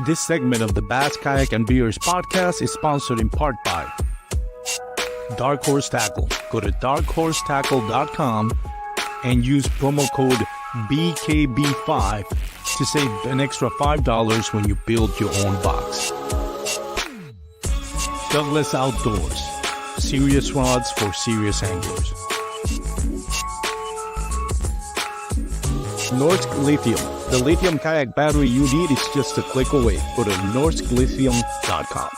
This segment of the Bass Kayak and Beers podcast is sponsored in part by Dark Horse Tackle. Go to darkhorsetackle.com and use promo code BKB5 to save an extra $5 when you build your own box. Douglas Outdoors. Serious rods for serious anglers. Norsk Lithium. The lithium kayak battery you need is just a click away. Go to norsklithium.com.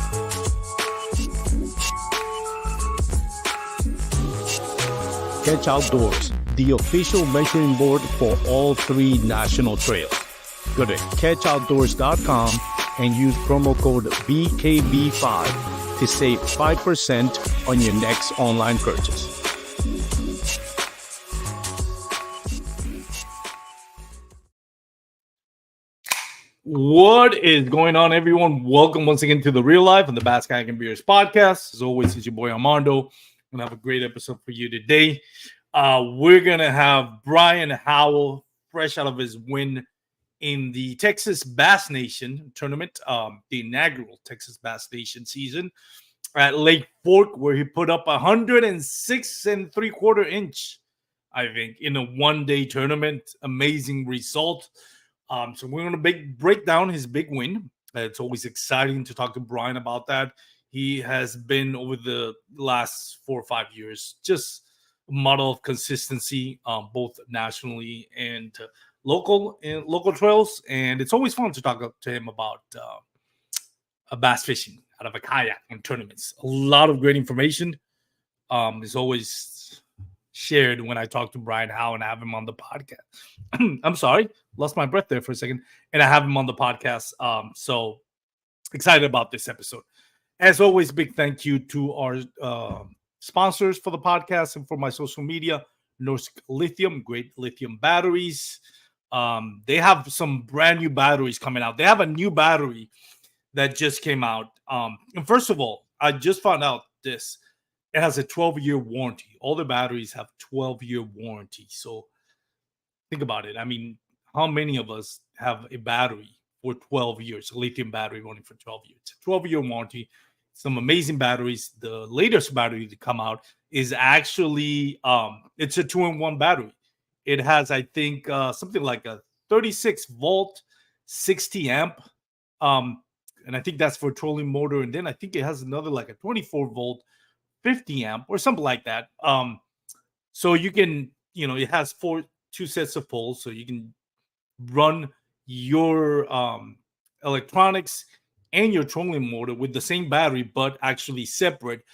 Catch Outdoors, the official measuring board for all 3 national trails. Go to catchoutdoors.com and use promo code BKB5 to save 5% on your next online purchase. What is going on, everyone? Welcome once again to the Real Life on the Bass Kayak and Beers podcast. As always, it's your boy Armando. I'm going to have a great episode for you today. We're going to have Bryan Howell, fresh out of his win in the Texas Bass Nation tournament, the inaugural Texas Bass Nation season at Lake Fork, where he put up 106 3/4 inch, I think, in a one-day tournament. Amazing result. So we're going to break down his big win. It's always exciting to talk to Bryan about that. He has been, over the last 4 or 5 years, just a model of consistency, both nationally and local trails. And it's always fun to talk to him about bass fishing out of a kayak and tournaments. A lot of great information is always shared when I talk to Bryan Howell and have him on the podcast. I'm sorry, lost my breath there for a second, and I have him on the podcast. So excited about this episode. As always, big thank you to our sponsors for the podcast and for my social media. Norsk Lithium, great lithium batteries. They have some brand new batteries coming out. They have a new battery that just came out. And first of all, I just found out this. It has a 12-year warranty. All the batteries have 12-year warranty. So think about it. I mean, how many of us have a battery for 12 years, a lithium battery running for 12 years? 12-year warranty, some amazing batteries. The latest battery to come out is actually, it's a 2-in-1 battery. It has, I think, something like a 36-volt, 60-amp, and I think that's for a trolling motor. And then I think it has another, like a 24-volt, 50-amp or something like that. So you can, it has 2 sets of poles, so you can run your electronics and your trolling motor with the same battery, but actually separate.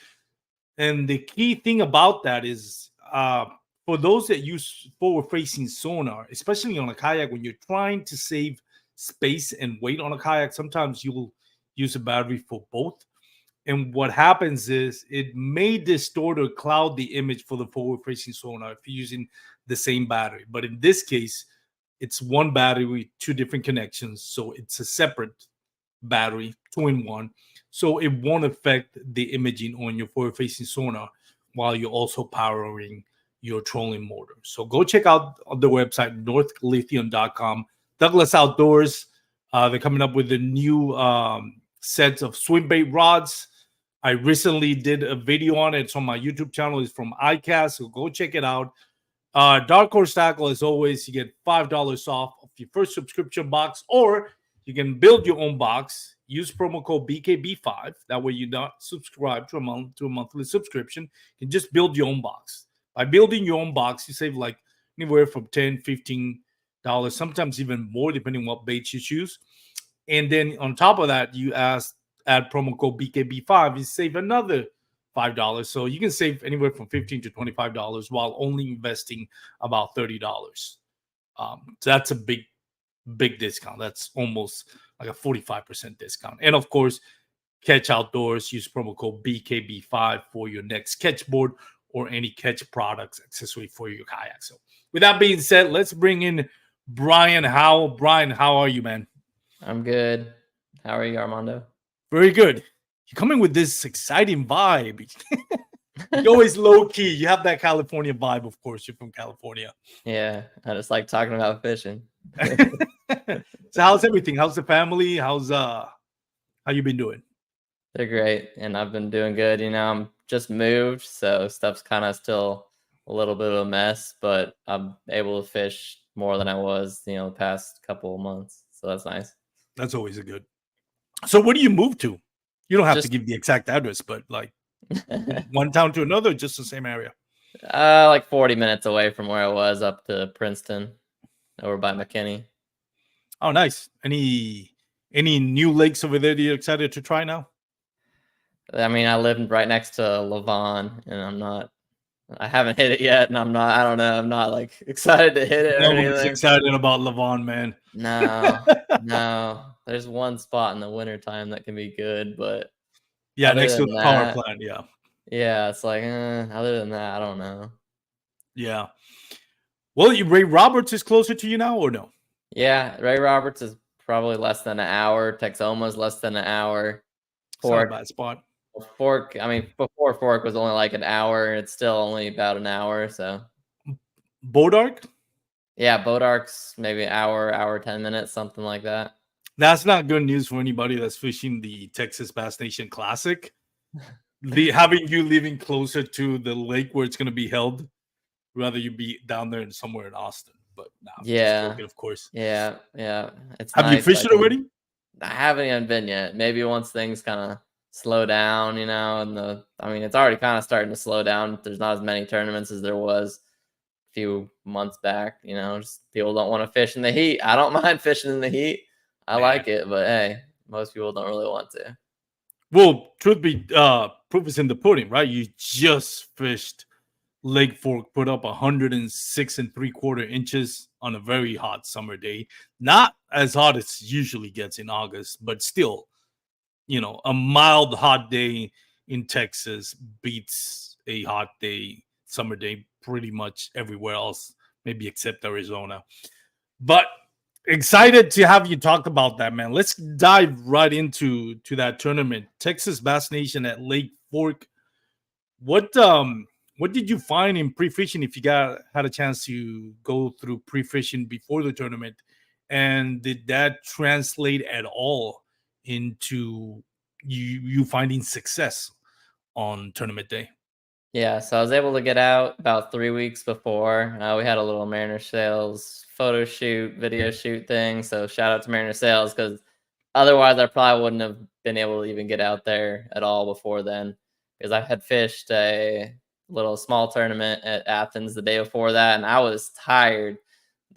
And the key thing about that is, for those that use forward-facing sonar, especially on a kayak, when you're trying to save space and weight on a kayak, sometimes you'll use a battery for both. And what happens is it may distort or cloud the image for the forward-facing sonar if you're using the same battery. But in this case, it's one battery with 2 different connections. So it's a separate battery, 2-in-1. So it won't affect the imaging on your forward-facing sonar while you're also powering your trolling motor. So go check out the website, norsklithium.com. Douglas Outdoors, they're coming up with a new sets of swim bait rods. I recently did a video on it. It's on my YouTube channel. It's from iCast, so go check it out. Dark Horse Tackle, as always, you get $5 off of your first subscription box, or you can build your own box. Use promo code BKB5. That way you're not subscribed to a monthly subscription. You can just build your own box. By building your own box, you save like anywhere from $10, $15, sometimes even more, depending on what baits you choose. And then on top of that, you add promo code BKB5, you save another $5. So you can save anywhere from $15 to $25 while only investing about $30. So that's a big discount. That's almost like a 45% discount. And of course, Catch Outdoors, use promo code BKB5 for your next catch board or any catch products accessory for your kayak. So with that being said, let's bring in Bryan Howell. Bryan, how are you, man? I'm good. How are you, Armando? Very good. You're coming with this exciting vibe. You're always low key. You have that California vibe, of course. You're from California. Yeah, I just like talking about fishing. So how's everything? How's the family? How you been doing? They're great, and I've been doing good. I'm just moved, so stuff's kind of still a little bit of a mess, but I'm able to fish more than I was, the past couple of months. So that's nice. That's always a good. So where do you move to? You don't have to Just give the exact address, but like one town to another, just the same area. like 40 minutes away from where I was, up to Princeton, over by McKinney. Oh, nice. Any new lakes over there that you're excited to try now? I mean, I live right next to Levon, and I haven't hit it yet, and I don't know, I'm not like excited to hit it No or one's anything. excited about Levon, man. No. There's one spot in the wintertime that can be good, but Yeah, other next to than the power that, plant. Yeah. yeah, it's like, other than that, I don't know. Yeah. Well, Ray Roberts is closer to you now, or no? Yeah, Ray Roberts is probably less than an hour. Texoma's less than an hour. It's not a bad spot. Fork, I mean, before Fork was only like an hour. It's still only about an hour. So, Bodark? yeah, Bodark's maybe an hour, 10 minutes, something like that. That's not good news for anybody that's fishing the Texas Bass Nation Classic. Having you living closer to the lake where it's going to be held, rather you be down there and somewhere in Austin. But Yeah, just joking, of course. yeah. It's Have nice. you fished it already? I haven't even been yet. Maybe once things kind of slow down, and it's already kind of starting to slow down. There's not as many tournaments as there was a few months back. Just people don't want to fish in the heat. I don't mind fishing in the heat. I like it, but hey, most people don't really want to. Well, truth be proof is in the pudding, right? You just fished Lake Fork, put up 106 3/4 inches on a very hot summer day. Not as hot as it usually gets in August, but still, a mild hot day in Texas beats a hot summer day pretty much everywhere else, maybe except Arizona. But excited to have you talk about that, man. Let's dive right into that tournament, Texas Bass Nation at Lake Fork. What did you find in pre-fishing, if you had a chance to go through pre-fishing before the tournament, and did that translate at all into you finding success on tournament day? Yeah, so I was able to get out about 3 weeks before. We had a little Mariner Sales photo shoot, video shoot thing. So shout out to Mariner Sales, because otherwise I probably wouldn't have been able to even get out there at all before then, because I had fished a little small tournament at Athens the day before that, and I was tired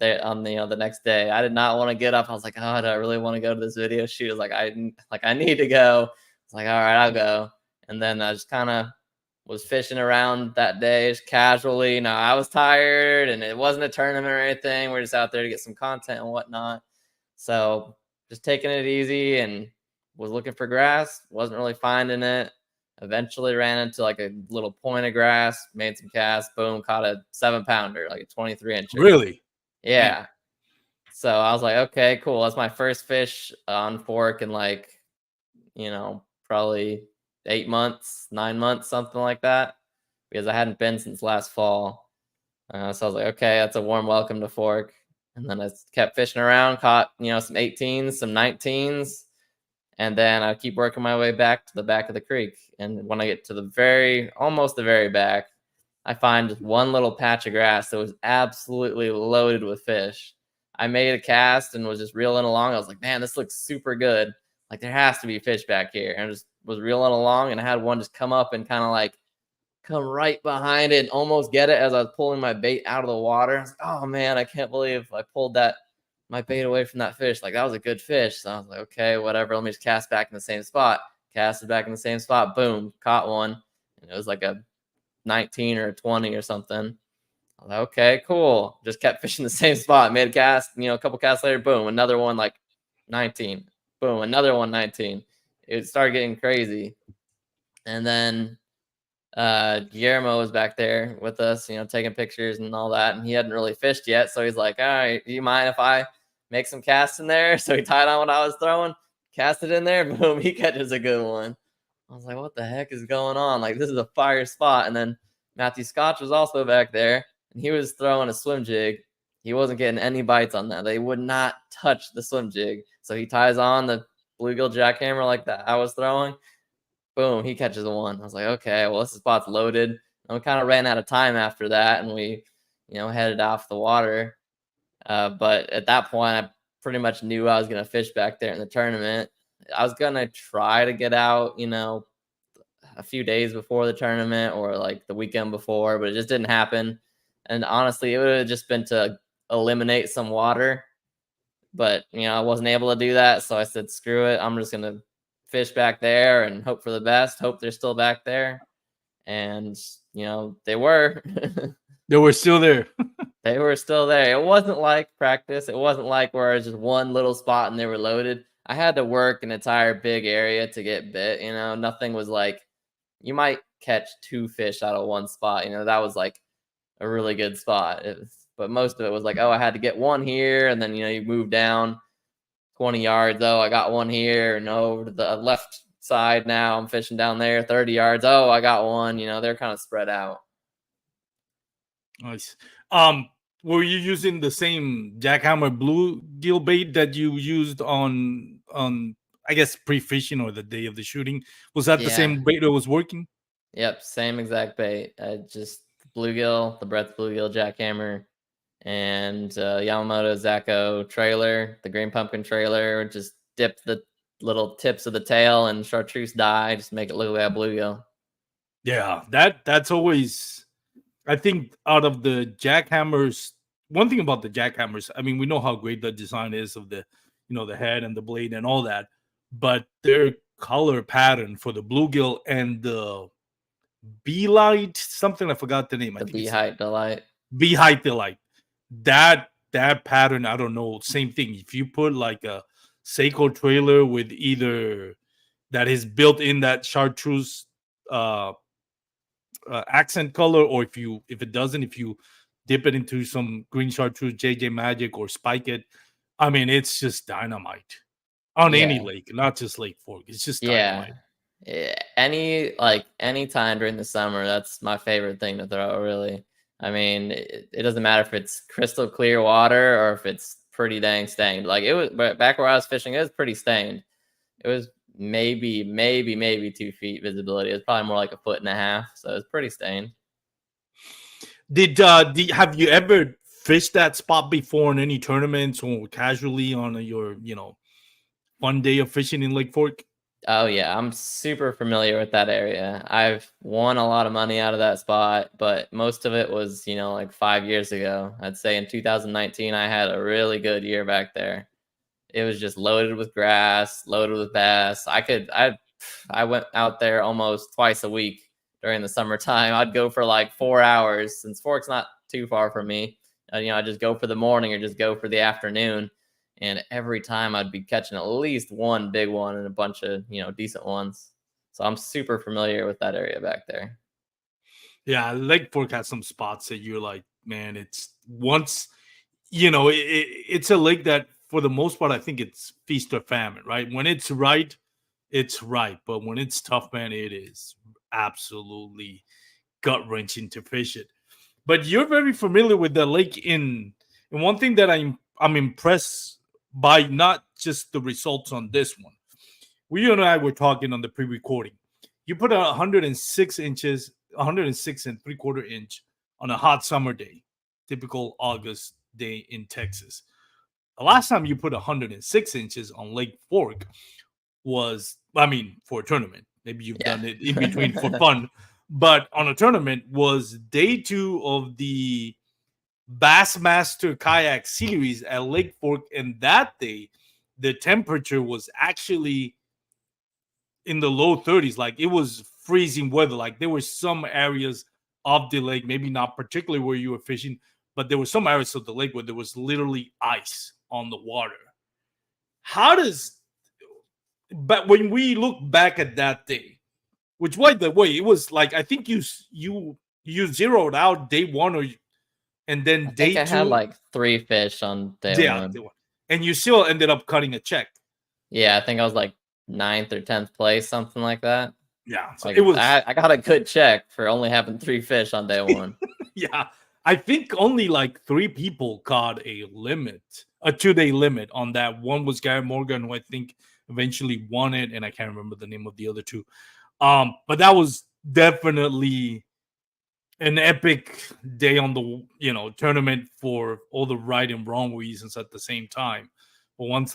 there on the next day. I did not want to get up. I was like, oh, do I really want to go to this video shoot? I was like, I need to go. It's like, all right, I'll go. And then I just kind of was fishing around that day just casually. I was tired, and it wasn't a tournament or anything. We're just out there to get some content and whatnot. So just taking it easy, and was looking for grass. Wasn't really finding it. Eventually ran into like a little point of grass, made some casts, boom, caught a 7-pounder, like a 23-inch. Really? Yeah. So I was like, okay, cool. That's my first fish on Fork in probably 8 months, 9 months, something like that, because I hadn't been since last fall. So I was like, okay, that's a warm welcome to Fork. And then I kept fishing around, caught, some 18s, some 19s. And then I keep working my way back to the back of the creek. And when I get to almost the very back, I find just one little patch of grass that was absolutely loaded with fish. I made a cast and was just reeling along. I was like, man, this looks super good. Like, there has to be fish back here. And I just was reeling along, and I had one just come up and kind of like come right behind it and almost get it as I was pulling my bait out of the water. I was like, oh man, I can't believe I pulled my bait away from that fish. Like, that was a good fish. So I was like, okay, whatever. Let me just cast back in the same spot. Casted back in the same spot. Boom, caught one. And it was like a 19 or a 20 or something. I was like, okay, cool. Just kept fishing the same spot. Made a cast, a couple casts later, boom, another one like 19. Boom, another one 19. It started getting crazy. And then Guillermo was back there with us, taking pictures and all that. And he hadn't really fished yet. So he's like, all right, do you mind if I make some casts in there? So he tied on what I was throwing, cast it in there. Boom, he catches a good one. I was like, what the heck is going on? Like, this is a fire spot. And then Matthew Scotch was also back there, and he was throwing a swim jig. He wasn't getting any bites on that. They would not touch the swim jig. So he ties on the bluegill jackhammer like that I was throwing. Boom, he catches a one. I was like, okay, well, this spot's loaded. And we kind of ran out of time after that, and we, headed off the water. But at that point, I pretty much knew I was going to fish back there in the tournament. I was going to try to get out, a few days before the tournament or like the weekend before, but it just didn't happen. And honestly, it would have just been to eliminate some water. But, I wasn't able to do that. So I said, screw it. I'm just going to fish back there and hope for the best. Hope they're still back there. And, they were. They were still there. They were still there. It wasn't like practice. It wasn't like where it was just one little spot and they were loaded. I had to work an entire big area to get bit. Nothing was like, you might catch 2 fish out of one spot. That was like a really good spot. But most of it was like, oh, I had to get one here. And then, you move down 20 yards. Oh, I got one here. And over to the left side now, I'm fishing down there 30 yards. Oh, I got one. They're kind of spread out. Nice. Were you using the same jackhammer bluegill bait that you used on I guess pre-fishing or the day of the shooting? Was that the same bait that was working? Yep, same exact bait. Just bluegill, the Brett's bluegill jackhammer, and Yamamoto Zacho trailer, the green pumpkin trailer. Just dip the little tips of the tail and chartreuse dye, just make it look like a bluegill. Yeah, that's always. I think out of the jackhammers, one thing about the jackhammers, I mean, we know how great the design is of the, the head and the blade and all that, but their color pattern for the bluegill and the Beelight, something I forgot the name. The Beelight Delight. Beelight Delight. That pattern, I don't know. Same thing. If you put like a Seiko trailer with either that is built in that chartreuse accent color, or if you dip it into some green chartreuse JJ Magic or spike it, I mean, it's just dynamite on any lake, not just Lake Fork. It's just dynamite. Any time during the summer, that's my favorite thing to throw, really. I mean, it doesn't matter if it's crystal clear water or if it's pretty dang stained. Like, it was back where I was fishing, it was pretty stained. It was maybe 2 feet visibility. It's probably more like 1.5 feet. So it's pretty stained. Have you ever fished that spot before in any tournaments or casually on your, fun day of fishing in Lake Fork? Oh yeah, I'm super familiar with that area. I've won a lot of money out of that spot, but most of it was, like 5 years ago. I'd say in 2019, I had a really good year back there. It was just loaded with grass, loaded with bass. I went out there almost twice a week during the summertime. I'd go for like 4 hours since Fork's not too far from me. I'd just go for the morning or just go for the afternoon. And every time I'd be catching at least one big one and a bunch of, decent ones. So I'm super familiar with that area back there. Yeah, Lake Fork has some spots that you're like, man, it's once, it's a lake that for the most part, I think it's feast or famine, right? When it's right, it's right. But when it's tough, man, it is absolutely gut-wrenching to fish it. But you're very familiar with the lake and one thing that I'm impressed by, not just the results on this one. You and I were talking on the pre-recording. You put 106 inches, 106 3/4 inch on a hot summer day, typical August day in Texas. The last time you put 106 inches on Lake Fork was, for a tournament. Maybe you've done it in between for fun. But on a tournament was day 2 of the Bassmaster Kayak Series at Lake Fork. And that day, the temperature was actually in the low 30s. Like, it was freezing weather. Like, there were some areas of the lake, maybe not particularly where you were fishing, but there were some areas of the lake where there was literally ice on the water. But when we look back at that day, which, by the way, it was like, I think you zeroed out day 1 and then day 2. I had like 3 fish on day 1. And you still ended up cutting a check. Yeah, I think I was like 9th or 10th place, something like that. Yeah, so Like it was. I got a good check for only having 3 fish on day one. Yeah, I think only like 3 people caught a 2-day limit on that. One was Gary Morgan, who I think eventually won it, and I can't remember the name of the other two. But that was definitely an epic day on the tournament for all the right and wrong reasons at the same time. But once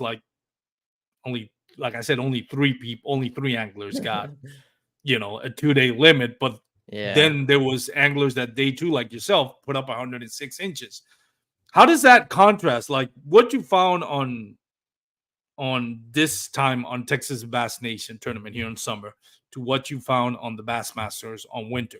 only like I said, only 3 anglers got a 2-day limit, but Yeah. then there was anglers that day too, like yourself, put up 106 inches. How does that contrast? Like what you found on this time on Texas Bass Nation tournament here in summer to what you found on the Bassmasters on winter?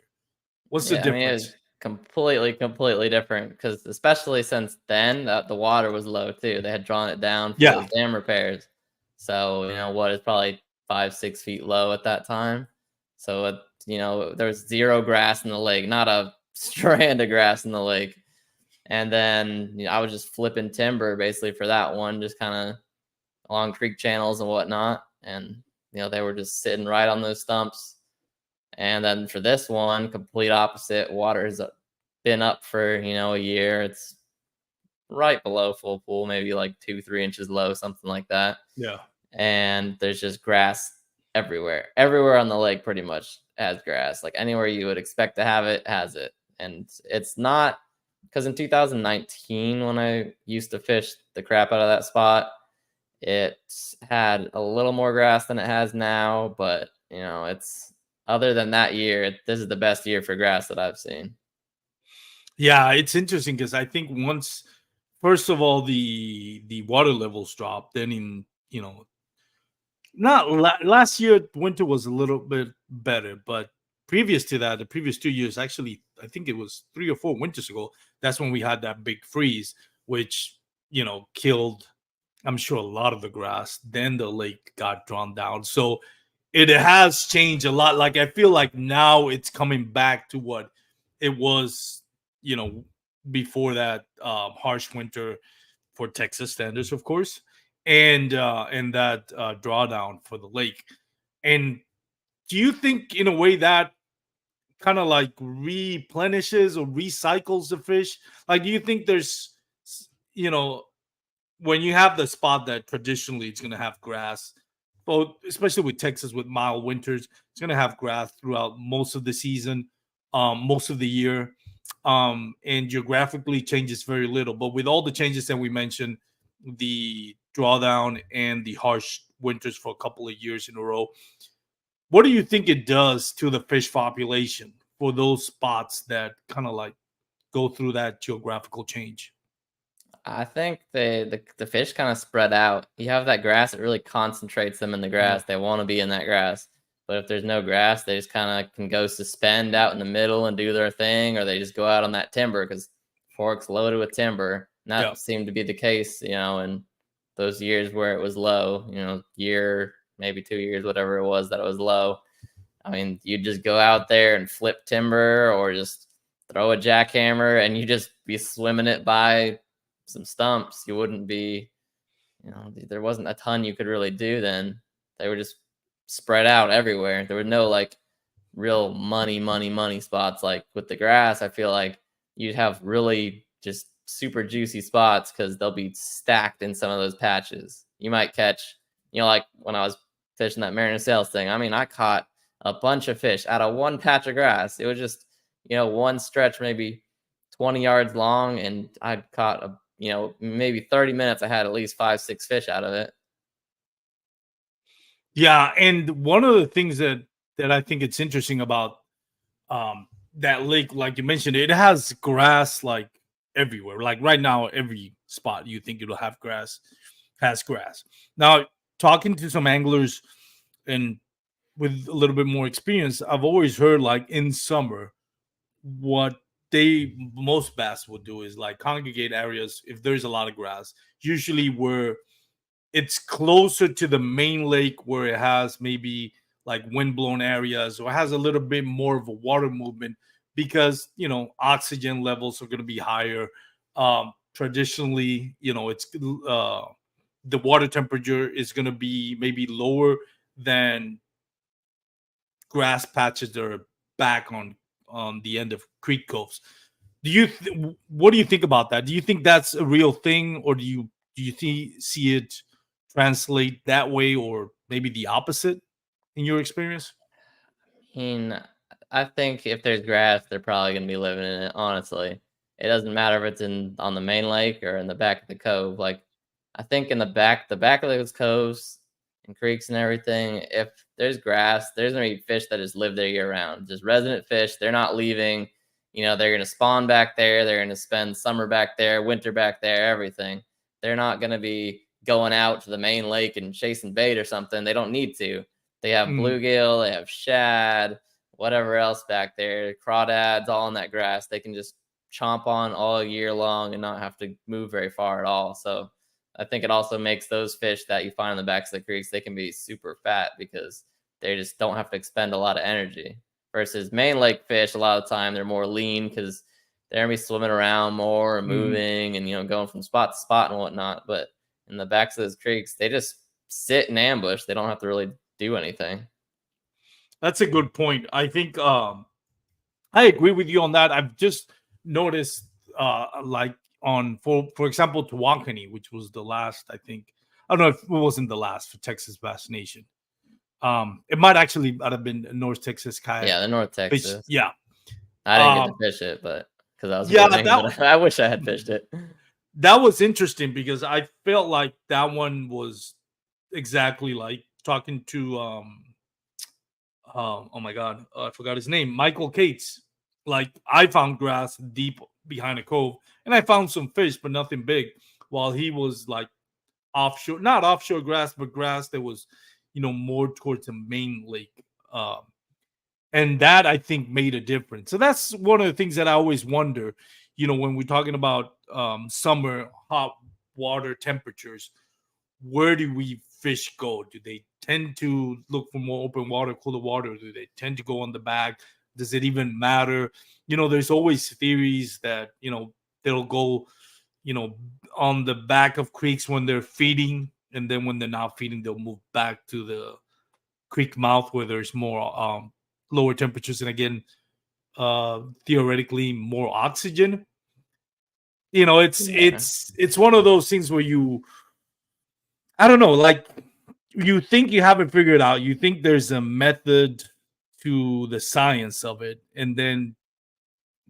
What's the Yeah, I mean, difference? it's completely different because especially since then the water was low too. They had drawn it down for Yeah, those dam repairs. So, what is probably 5, 6 feet low at that time. So, there was zero grass in the lake, not a strand of grass in the lake. And then I was just flipping timber basically for that one, just kind of along creek channels and whatnot. And, they were just sitting right on those stumps. And then for this one, complete opposite. Water's been up for, a year. It's right below full pool, maybe like 2-3 inches low, something like that. yeah. And there's just grass everywhere. Everywhere on the lake pretty much has grass. Like anywhere you would expect to have it, has it. And it's not because in 2019, when I used to fish the crap out of that spot, it had a little more grass than it has now. But, it's other than that year, this is the best year for grass that I've seen. Yeah, it's interesting because I think once, first of all, the water levels dropped. Then not last year, winter was a little bit better, but previous to that, the previous 2 years, actually, I think it was 3 or 4 winters ago. That's when we had that big freeze, which killed, I'm sure, a lot of the grass. Then the lake got drawn down, so it has changed a lot. Like I feel like now it's coming back to what it was, before that harsh winter for Texas standards, of course, and that drawdown for the lake. And do you think, in a way, that kind of like replenishes or recycles the fish? Like, do you think there's, you know, when you have the spot that traditionally it's going to have grass, both especially with Texas with mild winters, it's going to have grass throughout most of the season, most of the year, and geographically changes very little. But with all the changes that we mentioned, the drawdown and the harsh winters for a couple of years in a row, what do you think it does to the fish population for those spots that kind of like go through that geographical change? I think the fish kind of spread out. You have that grass, it really concentrates them in the Yeah. grass. They want to be in that grass. But if there's no grass, they just kind of can go suspend out in the middle and do their thing, or they just go out on that timber because Fork's loaded with timber. And that Yeah. seemed to be the case, in those years where it was low, year, maybe 2 years, whatever it was that it was low. I mean, you just go out there and flip timber or just throw a jackhammer and you just be swimming it by some stumps. You wouldn't be, there wasn't a ton you could really do then. They were just spread out everywhere. There were no like real money spots. Like with the grass, I feel like you'd have really just super juicy spots because they'll be stacked in some of those patches. You might catch, like when I was fishing that Mariner Sales thing. I mean, I caught a bunch of fish out of one patch of grass. It was just, one stretch, maybe 20 yards long, and I'd caught maybe 30 minutes. I had at least 5-6 fish out of it. Yeah, and one of the things that I think it's interesting about that lake, like you mentioned, it has grass like everywhere. Like right now, every spot you think it'll have grass has grass. Now, talking to some anglers and with a little bit more experience, I've always heard like in summer, what most bass would do is like congregate areas if there's a lot of grass, usually where it's closer to the main lake where it has maybe like windblown areas or has a little bit more of a water movement because oxygen levels are going to be higher. Traditionally, it's the water temperature is going to be maybe lower than grass patches that are back on the end of creek coves. What do you think about that? Do you think that's a real thing, or do you see it translate that way, or maybe the opposite in your experience? I mean, I think if there's grass, they're probably gonna be living in it. Honestly, it doesn't matter if it's in on the main lake or in the back of the cove. Like, I think in the back of those coves and creeks and everything, if there's grass, there's gonna be fish that just live there year round, just resident fish. They're not leaving. They're gonna spawn back there. They're gonna spend summer back there, winter back there, everything. They're not gonna be going out to the main lake and chasing bait or something. They don't need to. They have Mm, bluegill, they have shad, whatever else back there, crawdads, all in that grass. They can just chomp on all year long and not have to move very far at all. So I think it also makes those fish that you find in the backs of the creeks, they can be super fat because they just don't have to expend a lot of energy. Versus main lake fish, a lot of the time they're more lean because they're gonna be swimming around more and mm. moving and going from spot to spot and whatnot. But in the backs of those creeks, they just sit in ambush. They don't have to really do anything. That's a good point. I think I agree with you on that. I've just noticed, like on for example, Tawankani, which was the last. I think I don't know if it wasn't the last for Texas Bass Nation. It might have been North Texas kayak Yeah, the North fish. Texas. Yeah, I didn't get um, to fish it, but because I was yeah, moving, but I wish I had fished it. that was interesting because I felt like that one was exactly like talking to oh my god, I forgot his name, Michael Cates. Like I found grass deep behind a cove, and I found some fish, but nothing big. While he was like offshore, not offshore grass, but grass that was, more towards the main lake. And that I think made a difference. So that's one of the things that I always wonder, when we're talking about summer hot water temperatures, where do we fish go? Do they tend to look for more open water, cooler water? Do they tend to go on the back? Does it even matter? There's always theories that, they'll go, you know, on the back of creeks when they're feeding, and then when they're not feeding, they'll move back to the creek mouth where there's more lower temperatures, and again, theoretically more oxygen. It's Yeah. it's one of those things where I don't know, like you think you have it figured out. You think there's a method to the science of it, and then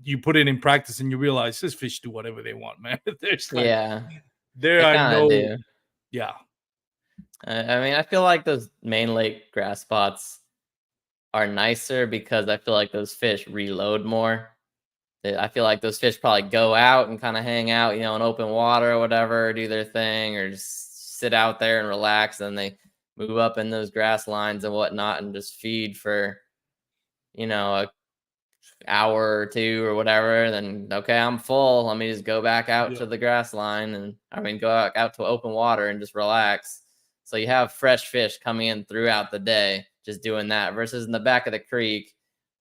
you put it in practice and you realize this fish do whatever they want, man. Yeah, There they are kind of no, do. yeah, I mean, I feel like those main lake grass spots are nicer because I feel like those fish reload more. I feel like those fish probably go out and kind of hang out, in open water or whatever, do their thing, or just sit out there and relax. And they move up in those grass lines and whatnot and just feed for, a hour or two or whatever. Then, okay, I'm full. Let me just go back out yeah, to the grass line and go out to open water and just relax. So you have fresh fish coming in throughout the day, just doing that versus in the back of the creek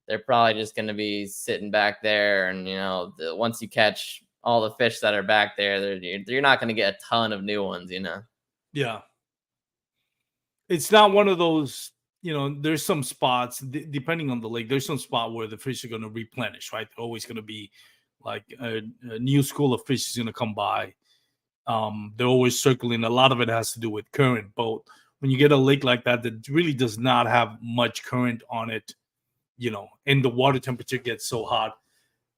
they're probably just going to be sitting back there. And, once you catch all the fish that are back there, you're not going to get a ton of new ones. yeah. It's not one of those. There's some spots depending on the lake. There's some spot where the fish are going to replenish, right? They're always going to be like a new school of fish is going to come by. They're always circling. A lot of it has to do with current. But when you get a lake like that really does not have much current on it, and the water temperature gets so hot,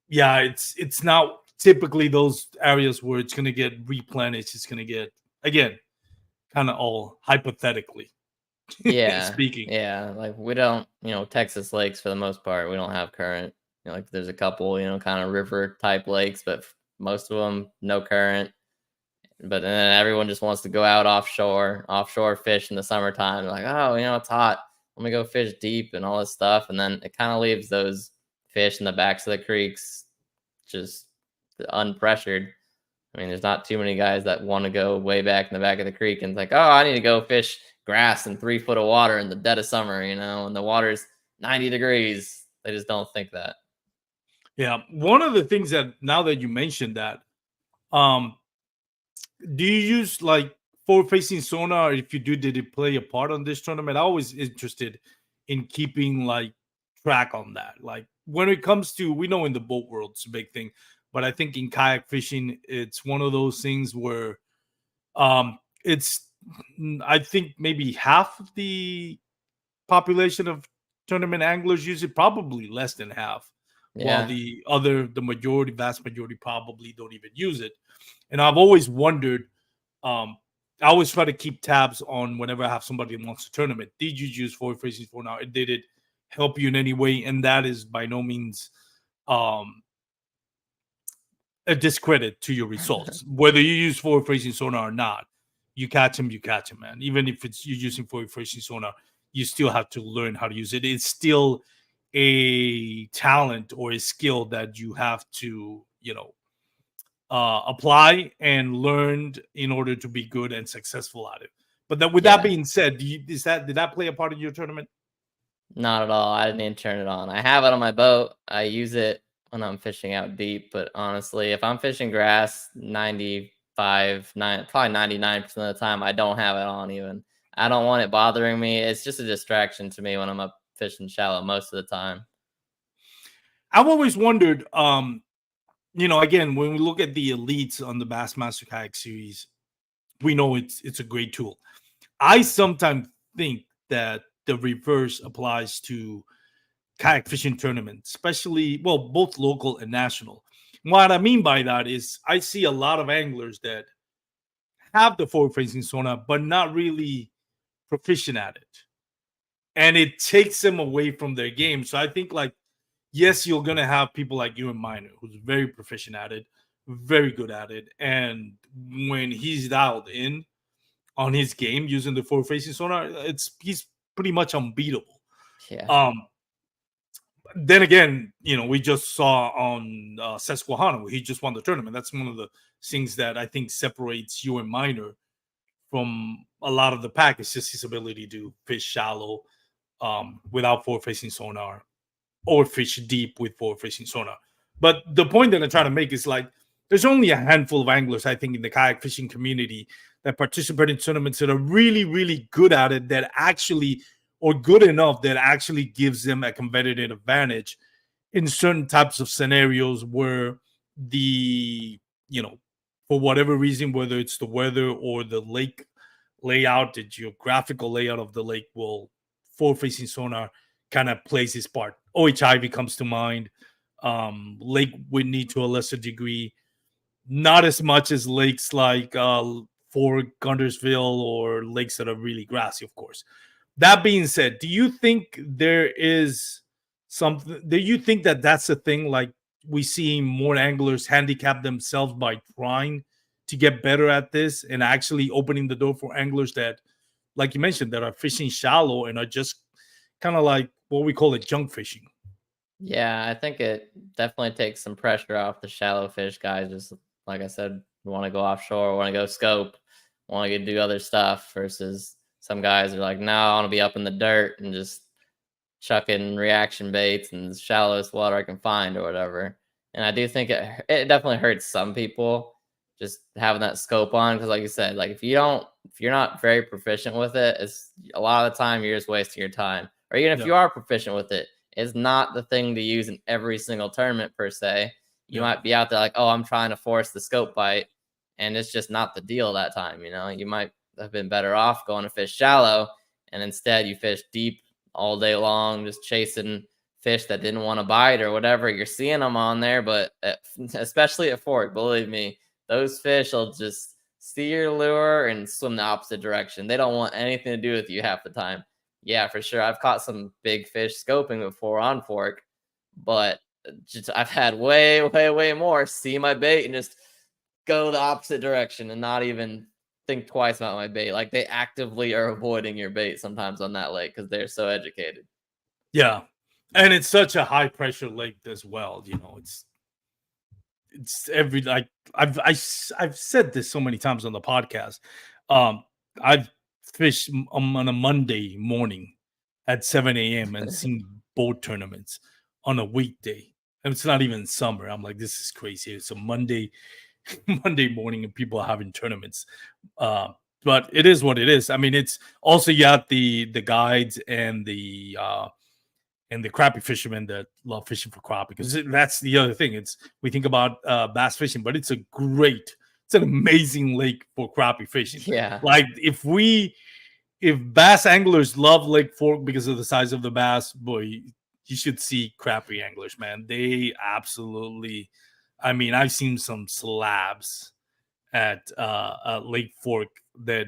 yeah, it's not typically those areas where it's going to get replenished. It's going to get, again, kind of all hypothetically Yeah. speaking. Yeah. Like we don't, Texas lakes for the most part, we don't have current. Like there's a couple, kind of river type lakes, but most of them, no current. But then everyone just wants to go out offshore fish in the summertime. Like, oh, it's hot. Let me go fish deep and all this stuff. And then it kind of leaves those fish in the backs of the creeks just unpressured. I mean, there's not too many guys that want to go way back in the back of the creek and like, oh, I need to go fish grass in 3 foot of water in the dead of summer, and the water's 90 degrees. They just don't think that. Yeah. One of the things that, now that you mentioned that, um, do you use like forward facing sonar? If you do, did it play a part on this tournament? I was interested in keeping like track on that. Like when it comes to, we know in the boat world it's a big thing, but I think in kayak fishing it's one of those things where it's I think maybe half of the population of tournament anglers use it, probably less than half, while Yeah. the vast majority probably don't even use it. And I've always wondered, um, I always try to keep tabs on whenever I have somebody that wants a tournament. Did you use forward facing for now? Did it help you in any way? And that is by no means um, a discredit to your results. Whether you use forward facing sonar or not, you catch them, man. Even if it's you're using forward facing sonar, you still have to learn how to use it. It's still a talent or a skill that you have to, apply and learned in order to be good and successful at it. But that, with that Yeah. being said, did that play a part in your tournament? Not at all. I didn't even turn it on. I have it on my boat. I use it when I'm fishing out deep, but honestly, if I'm fishing grass, 99% of the time, I don't have it on even. I don't want it bothering me. It's just a distraction to me when I'm up fishing shallow most of the time. I've always wondered, again, when we look at the elites on the Bassmaster Kayak Series, we know it's a great tool. I sometimes think that the reverse applies to kayak fishing tournaments, especially, well, both local and national. What I mean by that is I see a lot of anglers that have the forward facing sonar, but not really proficient at it. And it takes them away from their game. So I think, like, yes, you're going to have people like you and Miner, who's very proficient at it, very good at it. And when he's dialed in on his game using the forward facing sonar, he's pretty much unbeatable. Yeah. Then again, we just saw on Susquehanna, where he just won the tournament. That's one of the things that I think separates you and Miner from a lot of the pack. It's just his ability to fish shallow without forward facing sonar, or fish deep with forward facing sonar. But the point that I'm trying to make is, like, there's only a handful of anglers, I think, in the kayak fishing community that participate in tournaments that are really, really good at it, that actually, or good enough that actually gives them a competitive advantage in certain types of scenarios where for whatever reason, whether it's the weather or the lake layout, the geographical layout of the lake, will forward facing sonar kind of plays its part. OHIV comes to mind, Lake Whitney to a lesser degree, not as much as lakes like Fort Guntersville or lakes that are really grassy, of course. That being said, do you think there is something? Do you think that that's a thing? Like, we see more anglers handicap themselves by trying to get better at this and actually opening the door for anglers that, like you mentioned, that are fishing shallow and are just kind of like what we call it, junk fishing. Yeah, I think it definitely takes some pressure off the shallow fish guys. Just like I said, want to go offshore, want to go scope, want to do other stuff, versus some guys are like, no, I want to be up in the dirt and just chucking reaction baits in the shallowest water I can find or whatever. And I do think it definitely hurts some people just having that scope on, because like you said, like if you're not very proficient with it, it's a lot of the time you're just wasting your time. Or even if you are proficient with it, it's not the thing to use in every single tournament per se. You might be out there like, oh, I'm trying to force the scope bite, and it's just not the deal that time. You might have been better off going to fish shallow, and instead you fish deep all day long, just chasing fish that didn't want to bite or whatever. You're seeing them on there, but especially at Fork, believe me, those fish will just see your lure and swim the opposite direction. They don't want anything to do with you half the time. Yeah, for sure. I've caught some big fish scoping before on Fork, but I've had way, way, way more see my bait and just go the opposite direction and not even think twice about my bait. Like, they actively are avoiding your bait sometimes on that lake because they're so educated. Yeah. And it's such a high pressure lake as well. It's every, like, I've said this so many times on the podcast. I've fished on a Monday morning at 7 a.m. and seen boat tournaments on a weekday. And it's not even summer. I'm like, this is crazy. It's a Monday morning and people are having tournaments. but it is what it is. I mean, it's also you have the guides and the crappie fishermen that love fishing for crappie, because that's the other thing. It's we think about bass fishing, but it's an amazing lake for crappie fishing. Yeah. Like if bass anglers love Lake Fork because of the size of the bass, boy, you should see crappie anglers, man. They absolutely, I mean, I've seen some slabs at Lake Fork that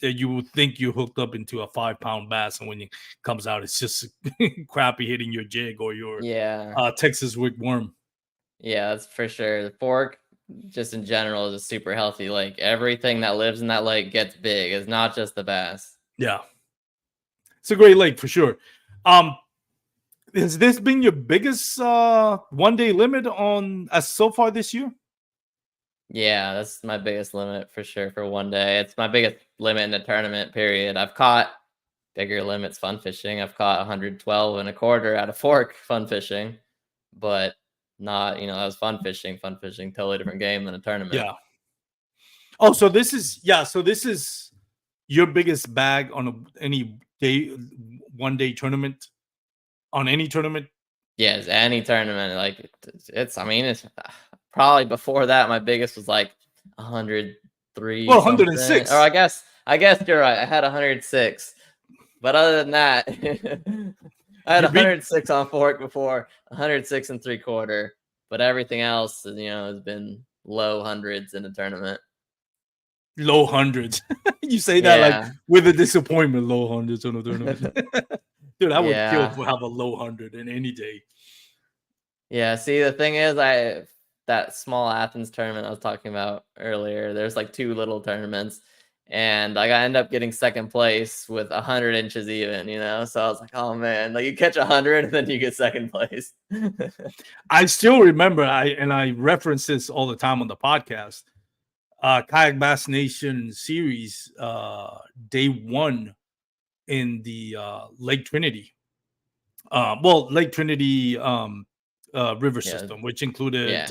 you would think you hooked up into a 5-pound bass, and when it comes out, it's just crappie hitting your jig or your Yeah. Texas wick worm. Yeah, that's for sure. The fork, just in general, is a super healthy lake. Everything that lives in that lake gets big. It's not just the bass. Yeah, it's a great lake for sure. Has this been your biggest one-day limit on so far this year? Yeah, that's my biggest limit for sure for one day. It's my biggest limit in the tournament period. I've caught bigger limits fun fishing. I've caught 112 and a quarter out of fork fun fishing, but not, that was fun fishing. Fun fishing, totally different game than a tournament. Yeah. Oh, so this is your biggest bag on any day, one-day tournament, on any tournament? Yes, any tournament. Like it's probably before that. My biggest was like 103. Well, 106. Or I guess you're right. I had 106, but other than that, I had 106 on fork before, 106 and 3/4. But everything else, has been low hundreds in a tournament. Low hundreds. You say that like with a disappointment. Low hundreds on a tournament. Dude, I would kill to have a low 100 in any day. Yeah, see, the thing is, that small Athens tournament I was talking about earlier, there's like 2 little tournaments, and I end up getting second place with 100 inches even, So I was like, oh man, like you catch 100 and then you get second place. I still remember, I reference this all the time on the podcast. Kayak Bass Nation series, day 1 in the Lake Trinity. Lake Trinity river system, which included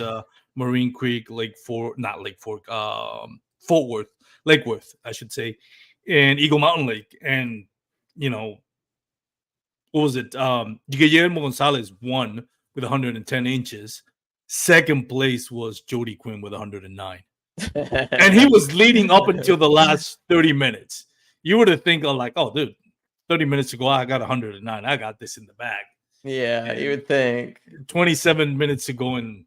Marine Creek, Fort Worth, Lake Worth, I should say, and Eagle Mountain Lake. And, what was it? Guillermo Gonzalez won with 110 inches. Second place was Jody Quinn with 109. And he was leading up until the last 30 minutes. You would have think like, oh, dude, 30 minutes ago, I got 109. I got this in the bag. Yeah, you would think. 27 minutes ago, and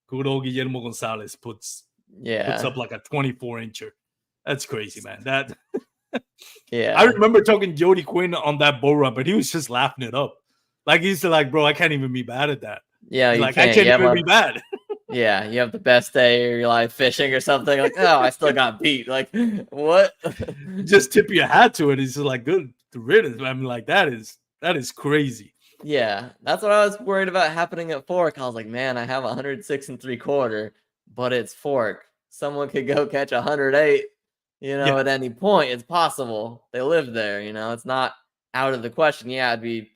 good old Guillermo Gonzalez puts up like a 24-incher. That's crazy, man. I remember talking to Jody Quinn on that boat run, but he was just laughing it up. Like he's like, bro, I can't even be bad at that. Yeah, I can't even be bad. Yeah, you have the best day of your life fishing or something. Like, oh, I still got beat. Like, what? Just tip your hat to it. It's just like good riddance. I mean, like that is crazy. Yeah, that's what I was worried about happening at fork. I was like, man, I have 106 and 3/4, but it's fork. Someone could go catch 108. At any point, it's possible. They live there. It's not out of the question. Yeah, it'd be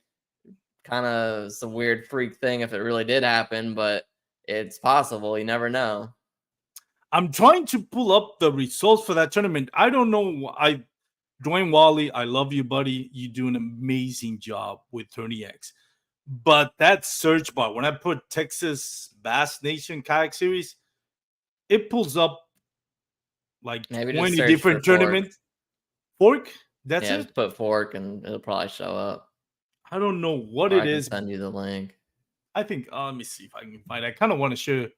kind of some weird freak thing if it really did happen, but it's possible. You never know. I'm trying to pull up the results for that tournament. I don't know. Dwayne Wally, I love you, buddy. You do an amazing job with Tourney X. But that search bar, when I put Texas Bass Nation Kayak Series, it pulls up like maybe 20 different tournaments. Fork? That's it? Just put fork and it'll probably show up. I don't know what it is. Send you the link. I think, let me see if I can find it. I kind of want to share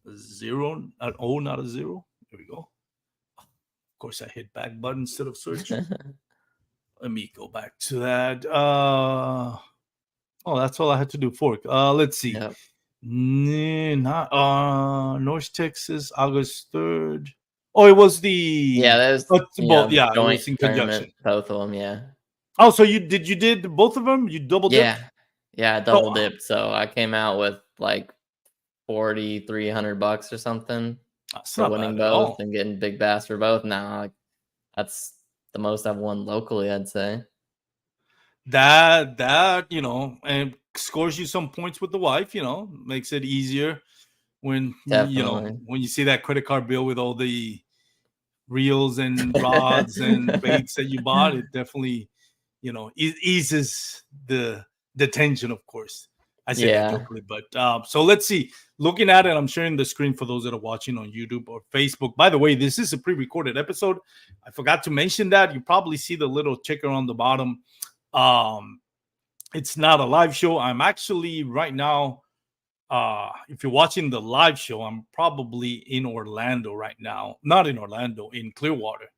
a 0, an O, not a 0. There we go. Of course, I hit back button instead of search. Let me go back to that. That's all I had to do. Fork. Let's see. Yep. North Texas, August 3rd. Oh, it was the that was joint in conjunction. Both of them, yeah. Oh, so you did both of them? You double dipped? Yeah, double dipped. So I came out with like $4,300 or something for winning both and getting big bass for both. Now, that's the most I've won locally, I'd say. That and scores you some points with the wife. Makes it easier when when you see that credit card bill with all the reels and rods and baits that you bought, it definitely, eases the tension, of course. I say that Yeah. jokingly, but so let's see. Looking at it, I'm sharing the screen for those that are watching on YouTube or Facebook. By the way, this is a pre-recorded episode. I forgot to mention that. You probably see the little ticker on the bottom. It's not a live show. I'm actually right now, if you're watching the live show, I'm probably in Orlando right now. Not in Orlando, in Clearwater,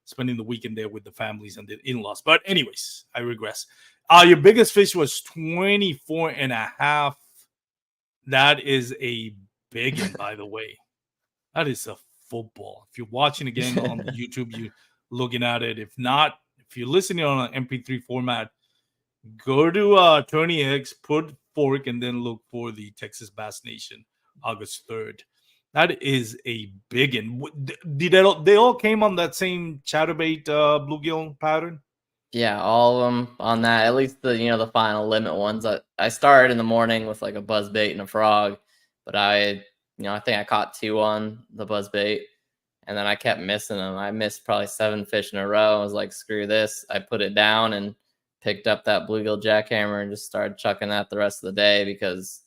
spending the weekend there with the families and the in-laws. But anyways, I regress. Your biggest fish was 24 and a half. That is a big one, by the way. That is a football. If you're watching again on the YouTube, you're looking at it. If not, if you're listening on an MP3 format, go to Tony X, put fork, and then look for the Texas Bass Nation, August 3rd. That is a big one. They all came on that same chatterbait bluegill pattern? Yeah, all of them on that. At least the final limit ones. I started in the morning with like a buzzbait and a frog, but I think I caught 2 on the buzzbait, and then I kept missing them. I missed probably 7 fish in a row. I was like, screw this. I put it down and picked up that bluegill jackhammer and just started chucking that the rest of the day because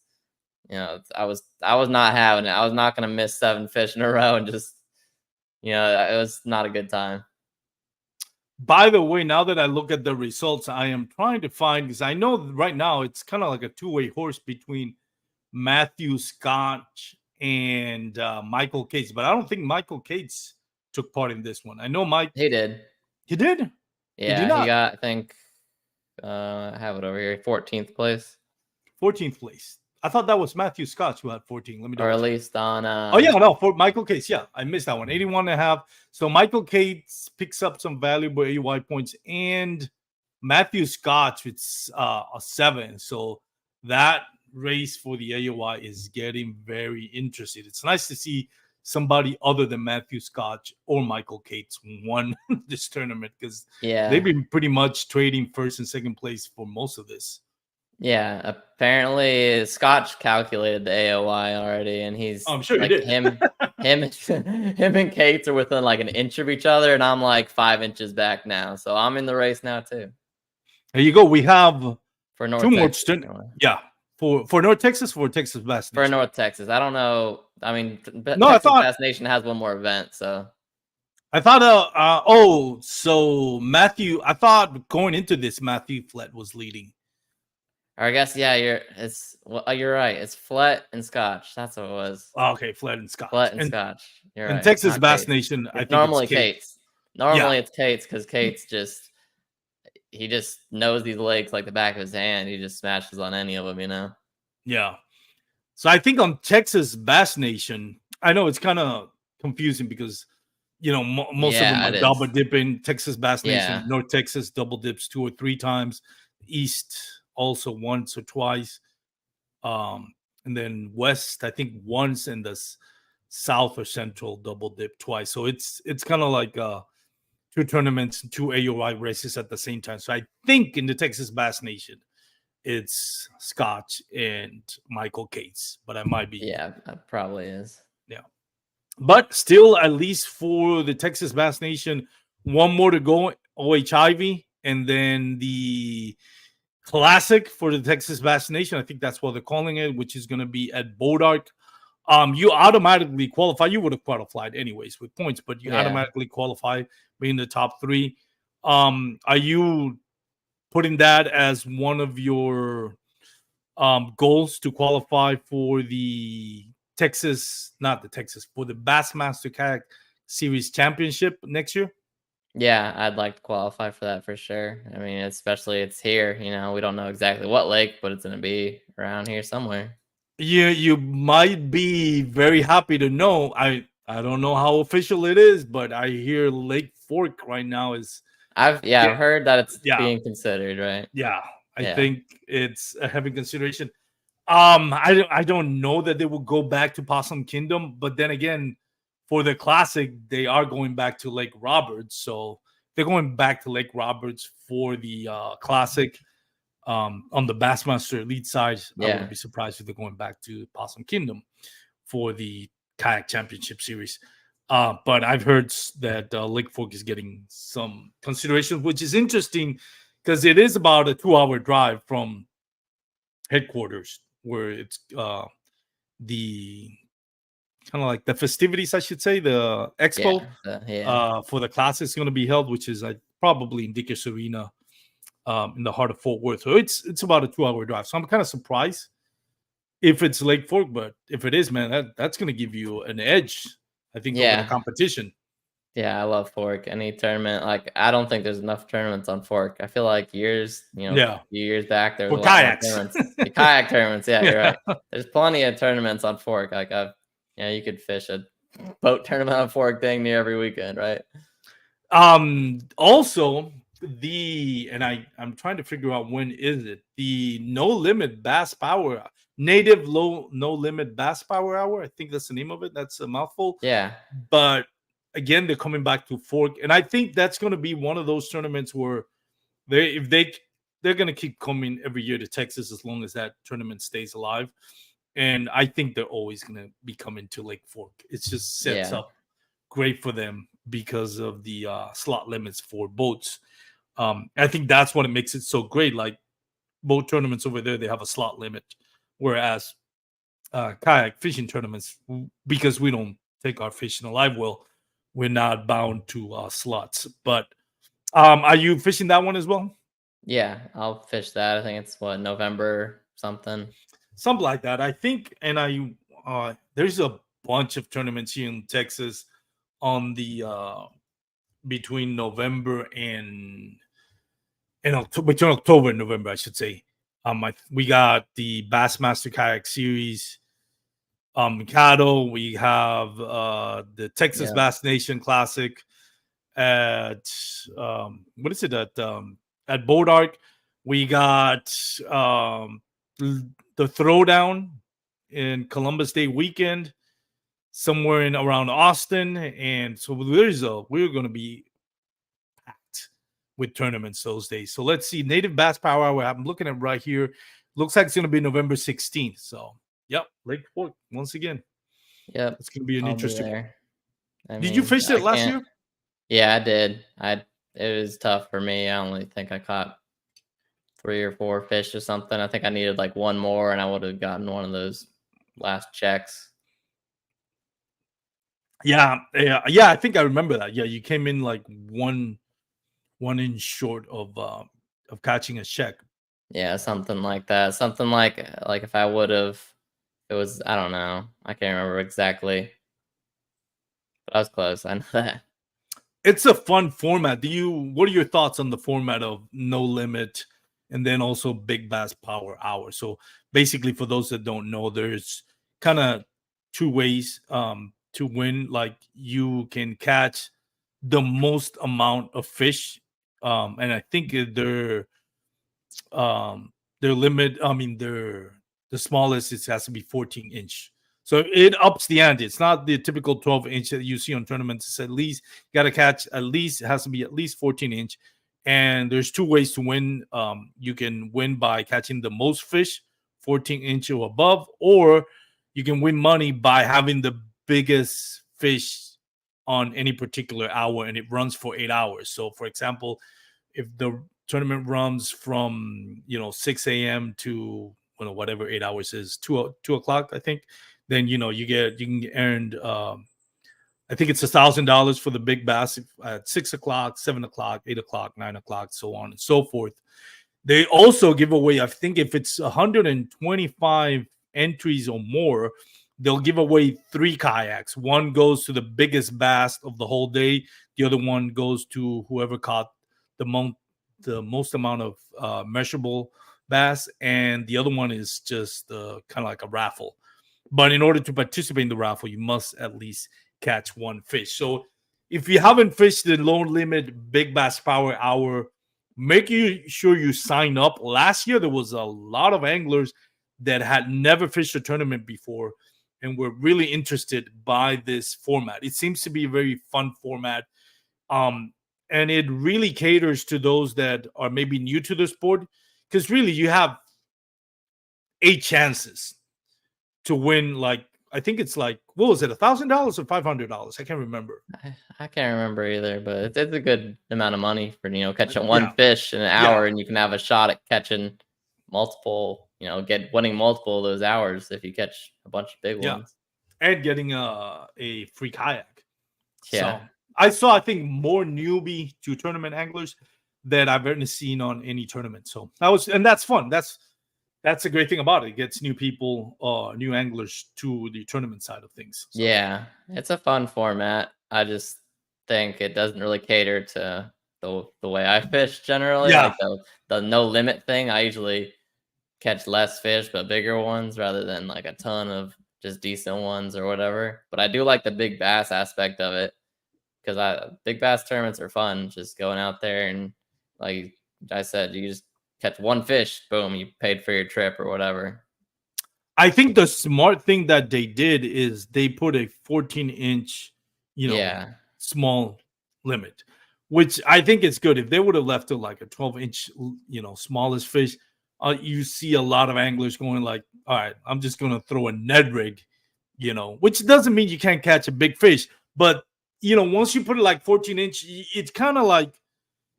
I was not having it. I was not going to miss 7 fish in a row and just it was not a good time. By the way, now that I look at the results, I am trying to find, because I know right now it's kind of like a two-way horse between Matthew Scotch and Michael Cates, but I don't think Michael Cates took part in this one. I know Mike. He did. He did? Yeah, he got, I think, I have it over here, 14th place. 14th place. I thought that was Matthew Scotch who had 14. Let me or at least on for Michael Cates. Yeah, I missed that one. 81 and a half. So Michael Cates picks up some valuable AUI points, and Matthew Scotch, it's a 7. So that race for the AUI is getting very interesting. It's nice to see somebody other than Matthew Scotch or Michael Cates won this tournament, because they've been pretty much trading first and second place for most of this. Yeah, apparently Scotch calculated the AOI already, and he's I'm sure like, he did. him and Cates are within like an inch of each other, and I'm like 5 inches back now. So I'm in the race now too. There you go. We have for North 2 more Texas. Yeah. For North Texas, for Texas Bass Nation. For North Texas. I don't know. I mean, Texas Bass Nation has one more event, so I thought so Matthew, I thought going into this Matthew Flett was leading. I guess you're right. It's Flett and Scotch. That's what it was. Oh, okay, Flett and Scotch. Flett and Scotch. You're and right. Texas Bass Nation, I think normally it's Cates. Normally it's Cates, because Cates he just knows these lakes like the back of his hand. He just smashes on any of them, Yeah. So I think on Texas Bass Nation, I know it's kind of confusing because most of them are double dipping. Texas Bass Nation, North Texas double dips 2 or 3 times. East also once or twice. And then West, I think once, and the South or Central double dip twice. So it's kind of like 2 tournaments, 2 AOI races at the same time. So I think in the Texas Bass Nation, it's Scotch and Michael Cates, but I might be. Yeah, that probably is. Yeah. But still, at least for the Texas Bass Nation, 1 more to go, OHIV, and then the Classic for the Texas Bass Nation. I think that's what they're calling it, which is going to be at Bodark. You automatically qualify. You would have qualified anyways with points, but you automatically qualify being the top 3. Are you putting that as one of your goals to qualify for the for the Bassmaster Kayak Series Championship next year? Yeah, I'd like to qualify for that for sure. I mean, especially it's here. We don't know exactly what lake, but it's going to be around here somewhere. You might be very happy to know. I don't know how official it is, but I hear Lake Fork right now is. I've heard that it's being considered, right? Yeah, I think it's a heavy consideration. I don't know that they will go back to Possum Kingdom, but then again, for the Classic, they are going back to Lake Roberts. So they're going back to Lake Roberts for the Classic. On the Bassmaster Elite side, I wouldn't be surprised if they're going back to Possum Kingdom for the Kayak Championship Series. But I've heard that Lake Fork is getting some consideration, which is interesting because it is about a 2-hour drive from headquarters, where it's the kind of like the festivities, I should say, the expo Yeah. for the class is going to be held, which is probably in Dickies Arena in the heart of Fort Worth. So it's about a 2-hour drive. So I'm kind of surprised if it's Lake Fork, but if it is, man, that's going to give you an edge, I think, over the Yeah. competition. Yeah, I love Fork. Any tournament, like I don't think there's enough tournaments on Fork. I feel like a few years back, there was For a lot more kayaks. tournaments. The kayak tournaments, yeah, you're Yeah. right. There's plenty of tournaments on Fork. Like you could fish a boat tournament on Fork dang near every weekend, right? Also I'm trying to figure out when is it, the no limit bass power native low no limit bass power hour. I think that's the name of it. That's a mouthful. Yeah. But again, they're coming back to Fork, and I think that's going to be one of those tournaments where they're going to keep coming every year to Texas as long as that tournament stays alive. And I think they're always going to be coming to Lake Fork. It just sets Yeah. up great for them because of the slot limits for boats. I think that's what it makes it so great. Like boat tournaments over there, they have a slot limit, whereas kayak fishing tournaments, because we don't take our fish in a live well, we're not bound to slots. But are you fishing that one as well? Yeah, I'll fish that. I think it's November something. Something like that, I think. And there's a bunch of tournaments here in Texas on the between November and between October and November, I should say. We got the Bassmaster Kayak Series, Mikado. We have the Texas Bass Nation Classic at what is it at Bodark. We got the Throwdown in Columbus Day weekend, somewhere in around Austin, and so we're going to be packed with tournaments those days. So let's see, Native Bass Power Hour. I'm looking at right here. Looks like it's going to be November 16th. So, yep, Lake Fork once again. Yep, it's going to be an interesting one. Did you fish it last year? Yeah, I did. It was tough for me. I only think I caught 3 or 4 fish or something. I think I needed like one more, and I would have gotten one of those last checks. Yeah. I think I remember that. Yeah, you came in like one inch short of catching a check. Yeah, something like that. Something like if I would have, it was, I don't know. I can't remember exactly, but I was close. I know that. It's a fun format. What are your thoughts on the format of no limit and then also Big Bass Power Hour? So basically, for those that don't know, there's kind of 2 ways to win. Like you can catch the most amount of fish, and I think their limit. I mean, the smallest it has to be 14-inch. So it ups the ante. It's not the typical 12-inch that you see on tournaments. It's at least got to catch at least, it has to be at least 14-inch. And there's 2 ways to win. You can win by catching the most fish, 14-inch or above, or you can win money by having the biggest fish on any particular hour, and it runs for 8 hours. So, for example, if the tournament runs from 6 a.m. to whatever 8 hours is, 2 o'clock, I think, then you can earn I think it's $1,000 for the big bass at 6 o'clock, 7 o'clock, 8 o'clock, 9 o'clock, so on and so forth. They also give away, I think if it's 125 entries or more, they'll give away 3 kayaks. One goes to the biggest bass of the whole day. The other one goes to whoever caught the most amount of measurable bass, and the other one is just kind of like a raffle. But in order to participate in the raffle, you must at least catch 1 fish. So if you haven't fished the low limit Big Bass Power Hour, make sure you sign up. Last year, there was a lot of anglers that had never fished a tournament before and were really interested by this format. It seems to be a very fun format. And it really caters to those that are maybe new to the sport, because really you have 8 chances to win like I think it's like, what was it, $1,000 or $500? I can't remember. I can't remember either, but it's a good amount of money for catching one Yeah. fish in an Yeah. hour, and you can have a shot at catching multiple. Winning multiple of those hours if you catch a bunch of big Yeah. ones. And getting a free kayak. Yeah. So I saw, I think, more newbie to tournament anglers that I've ever seen on any tournament. So that's fun. That's a great thing about it. It gets new people, new anglers to the tournament side of things. So. Yeah, it's a fun format. I just think it doesn't really cater to the way I fish generally. Yeah. Like the no limit thing. I usually catch less fish but bigger ones rather than like a ton of just decent ones or whatever. But I do like the big bass aspect of it because big bass tournaments are fun. Just going out there and like I said, you just catch one fish, boom, you paid for your trip or whatever. I think the smart thing that they did is they put a 14-inch, small limit, which I think is good. If they would have left it like a 12-inch, smallest fish, you see a lot of anglers going like, all right, I'm just going to throw a Ned rig, which doesn't mean you can't catch a big fish. But, once you put it like 14-inch, it's kind of like,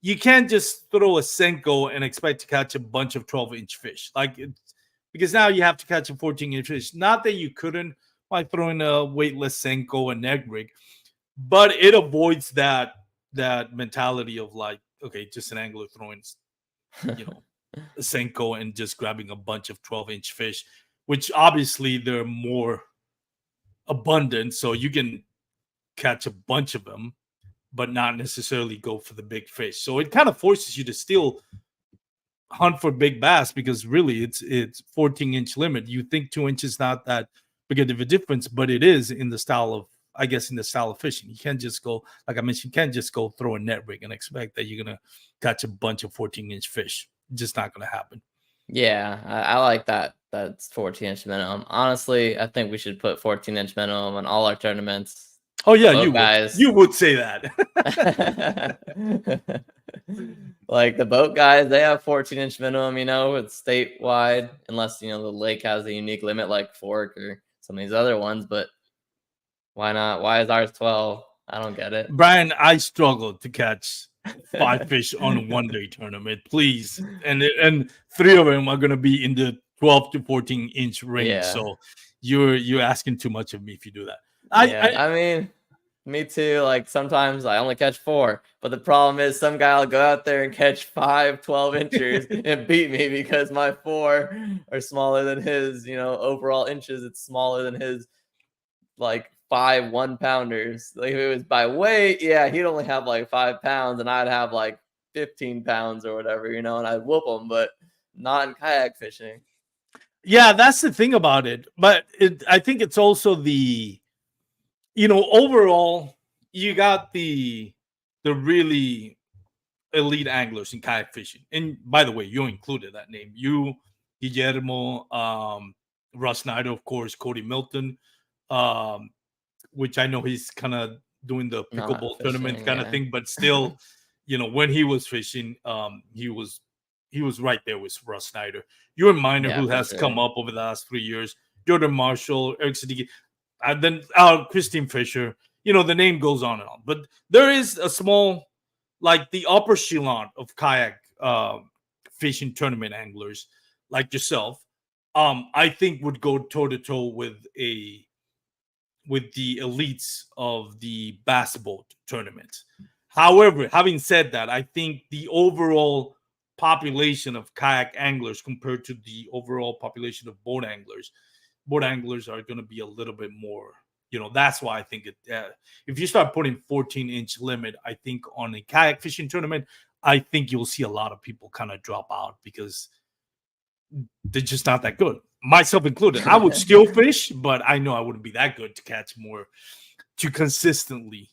you can't just throw a Senko and expect to catch a bunch of 12-inch fish. Because now you have to catch a 14-inch fish. Not that you couldn't by throwing a weightless Senko and egg rig, but it avoids that mentality of like, okay, just an angler throwing, a Senko and just grabbing a bunch of 12-inch fish, which obviously they're more abundant, so you can catch a bunch of them, but not necessarily go for the big fish. So it kind of forces you to still hunt for big bass because really it's 14-inch limit. You think 2 inches not that big of a difference, but it is in the style of fishing. You can't just go, like I mentioned, you can't just go throw a net rig and expect that you're gonna catch a bunch of 14-inch fish. Just not gonna happen. Yeah, I like that. That's 14-inch minimum. Honestly, I think we should put 14-inch minimum on all our tournaments. Oh yeah, you would say that. Like the boat guys, they have 14-inch minimum, it's statewide, unless the lake has a unique limit like Fork or some of these other ones. But why not? Why is ours 12? I don't get it. Brian, I struggled to catch 5 fish on a one-day tournament, please. And 3 of them are gonna be in the 12 to 14-inch range. Yeah. So you're asking too much of me if you do that. I mean, me too. Like sometimes I only catch 4, but the problem is some guy will go out there and catch 5 12-inchers and beat me because my 4 are smaller than his, overall inches. It's smaller than his like 5 1-pounders. Like if it was by weight, yeah, he'd only have like 5 pounds and I'd have like 15 pounds or whatever, and I'd whoop him, but not in kayak fishing. Yeah, that's the thing about it. But I think it's also the overall, you got the really elite anglers in kayak fishing. And by the way, you included that name. You, Guillermo, Russ Snyder, of course, Cody Milton, which I know he's kind of doing the pickleball tournament kind of thing, but still, when he was fishing, he was right there with Russ Snyder. Ewan Miner, who has come up over the last 3 years, Jordan Marshall, Eric Siddiqui, and then Christine Fisher. The name goes on and on. But there is a small, like the upper echelon of kayak fishing tournament anglers like yourself, I think would go toe-to-toe with the elites of the bass boat tournament. However, having said that, I think the overall population of kayak anglers compared to the overall population of boat anglers are going to be a little bit more, that's why I think if you start putting 14-inch limit, I think on a kayak fishing tournament, I think you'll see a lot of people kind of drop out because they're just not that good, myself included. I would still fish, but I know I wouldn't be that good to catch more, to consistently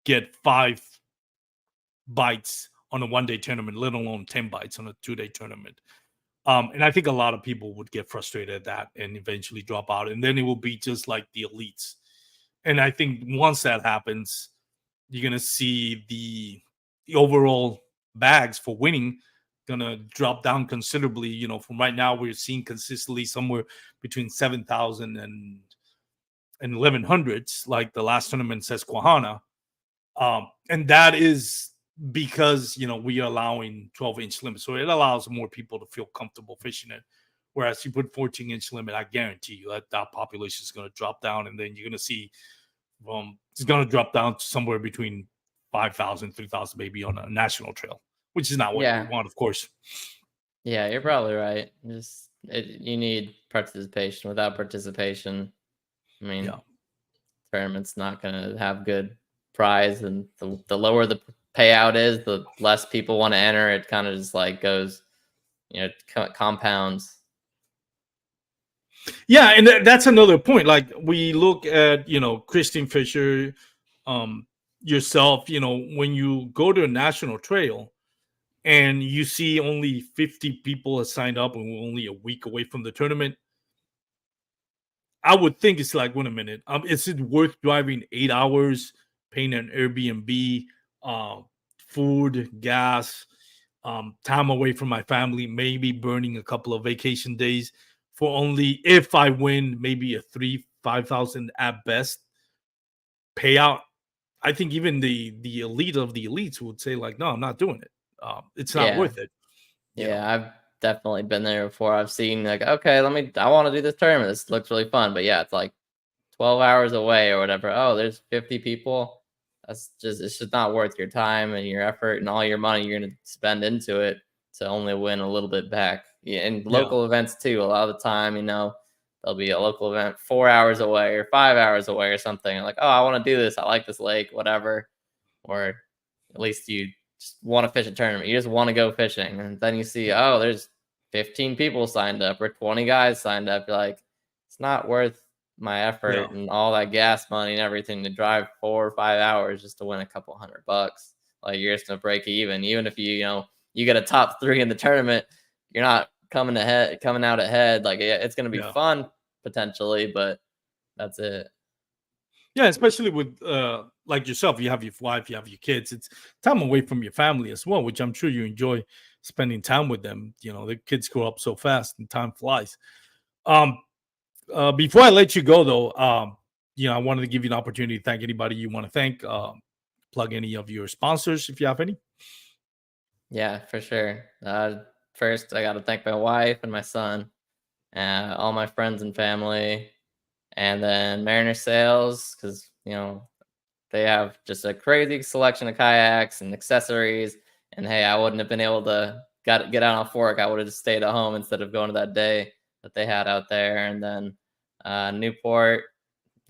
get 5 bites on a one-day tournament, let alone 10 bites on a 2-day tournament. And I think a lot of people would get frustrated at that and eventually drop out. And then it will be just like the elites. And I think once that happens, you're going to see the overall bags for winning gonna drop down considerably. You know, from right now, we're seeing consistently somewhere between 7,000 and 1,100s, like the last tournament says Susquehanna. And that is because, you know, we are allowing 12-inch limit. So it allows more people to feel comfortable fishing it. Whereas you put 14-inch limit, I guarantee you that population is going to drop down. And then you're going to see it's going to drop down to somewhere between 5,000, 3,000 maybe on a national trail, which is not what we want, of course. Yeah, you're probably right. You need participation. Without participation, I mean, tournament's not going to have good prize, and the lower the payout is, the less people want to enter. It kind of just like goes, you know, compounds. Yeah, and that's another point. Like we look at, you know, Christine Fisher, yourself, you know, when you go to a national trail and you see only 50 people have signed up and we're only a week away from the tournament, I would think it's like, wait a minute, is it worth driving 8 hours, paying an Airbnb, food, gas, time away from my family, maybe burning a couple of vacation days for only, if I win, maybe a 5,000 at best payout? I think even the elite of the elites would say like, no, I'm not doing it. It's not worth it. Yeah, I've definitely been there before. I've seen like, okay, I want to do this tournament. This looks really fun. But yeah, it's like 12 hours away or whatever. Oh, there's 50 people. It's just not worth your time and your effort and all your money you're going to spend into it to only win a little bit back. Yeah, and local events too. A lot of the time, you know, there'll be a local event 4 hours away or 5 hours away or something. And like, oh, I want to do this. I like this lake, whatever. Or at least you just want to fish a tournament. You just want to go fishing. And then you see, oh, there's 15 people signed up or 20 guys signed up. You're like, it's not worth my effort and all that gas money and everything to drive 4 or 5 hours just to win a couple $100. Like you're just gonna break even if you get a top 3 in the tournament, you're not coming out ahead. Like it's gonna be fun potentially, but that's it. Yeah, especially with like yourself, you have your wife, you have your kids. It's time away from your family as well, which I'm sure you enjoy spending time with them. You know, the kids grow up so fast and time flies. Before I let you go, though, I wanted to give you an opportunity to thank anybody you want to thank. Plug any of your sponsors if you have any. Yeah, for sure. First, I got to thank my wife and my son, all my friends and family, and then Mariner Sales, because they have just a crazy selection of kayaks and accessories. And hey, I wouldn't have been able to get out on Fork. I would have just stayed at home instead of going to that day that they had out there. And then Newport,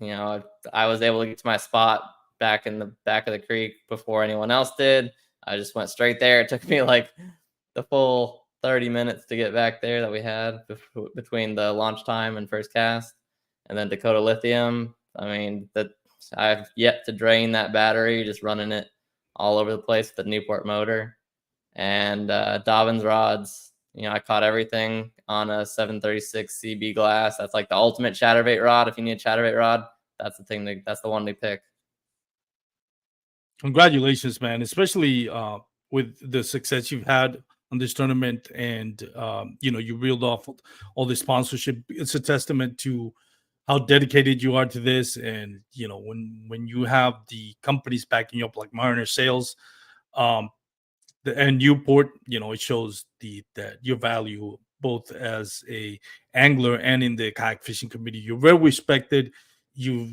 I was able to get to my spot back in the back of the creek before anyone else did. I just went straight there. It took me like the full 30 minutes to get back there that we had between the launch time and first cast. And then Dakota Lithium, I mean, I've yet to drain that battery, just running it all over the place with the Newport motor. And Dobbins rods, I caught everything on a 736 CB glass. That's like the ultimate chatterbait rod. If you need a chatterbait rod, that's the one they pick. Congratulations, man, especially with the success you've had on this tournament. And, you reeled off all the sponsorship. It's a testament to how dedicated you are to this. And, when you have the companies backing you up like Mariner Sales and Newport, it shows that your value both as a angler and in the kayak fishing community. You're very respected. You're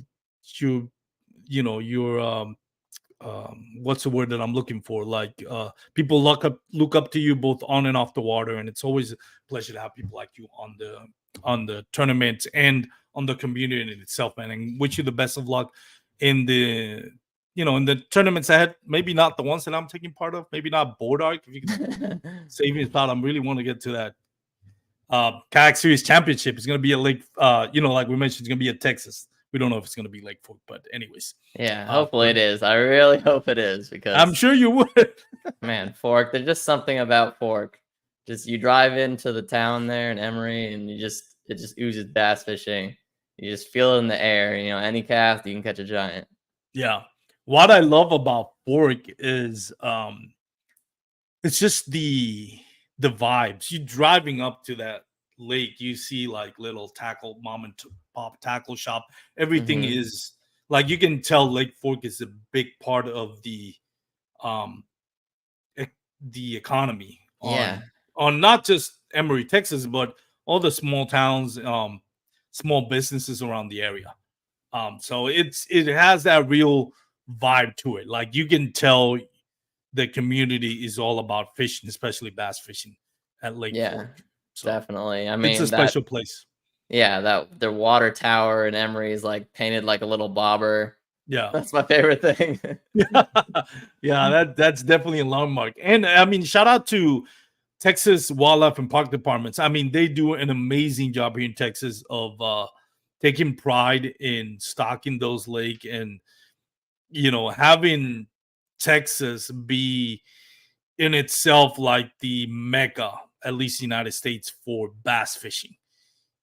what's the word that I'm looking for? Like people look up to you both on and off the water, and it's always a pleasure to have people like you on the tournament and on the community in itself, man. And wish you the best of luck in the tournaments ahead. Maybe not the ones that I'm taking part of. Maybe not Board Arc. If you can save me a thought, I really want to get to that kayak series championship. It's going to be at Lake. Like we mentioned, it's going to be at Texas. We don't know if it's going to be Lake Fork, but anyways. Yeah, hopefully it is. I really hope it is, because I'm sure you would. Man, Fork, there's just something about Fork. Just you drive into the town there in Emory, and it just oozes bass fishing. You just feel it in the air. Any cast, you can catch a giant. Yeah. What I love about Fork is it's just the the vibes. You driving up to that lake, you see like little tackle mom and pop tackle shop. Everything Hmm. is like, you can tell Lake Fork is a big part of um the economy Yeah. on not just Emory, Texas, but all the small towns, small businesses around the area. So it has that real vibe to it. Like, you can tell the community is all about fishing, especially bass fishing at Lake Yeah. Fork. So Definitely. I it's a mean that. special place. Yeah, that the water tower in Emory is like painted like a little bobber. Yeah. That's my favorite thing. Yeah. Yeah, that's definitely a landmark. And I mean, shout out to Texas Wildlife and Park Departments. I mean, they do an amazing job here in Texas of taking pride in stocking those lake, and having Texas be in itself like the mecca, at least United States, for bass fishing.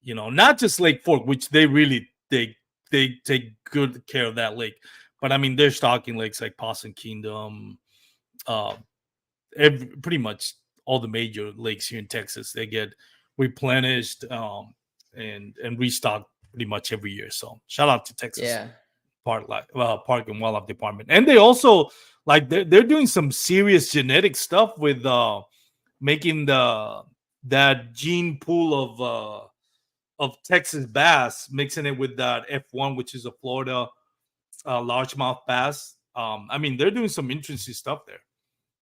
Not just Lake Fork, which they take good care of that lake, but I mean, they're stocking lakes like Possum Kingdom, uh, pretty much all the major lakes here in Texas. They get replenished, and restocked pretty much every year. So shout out to Texas Yeah. Park and Wildlife Department. And they also, like, they're doing some serious genetic stuff with making that gene pool of Texas bass, mixing it with that F1, which is a Florida largemouth bass. I mean, they're doing some interesting stuff there.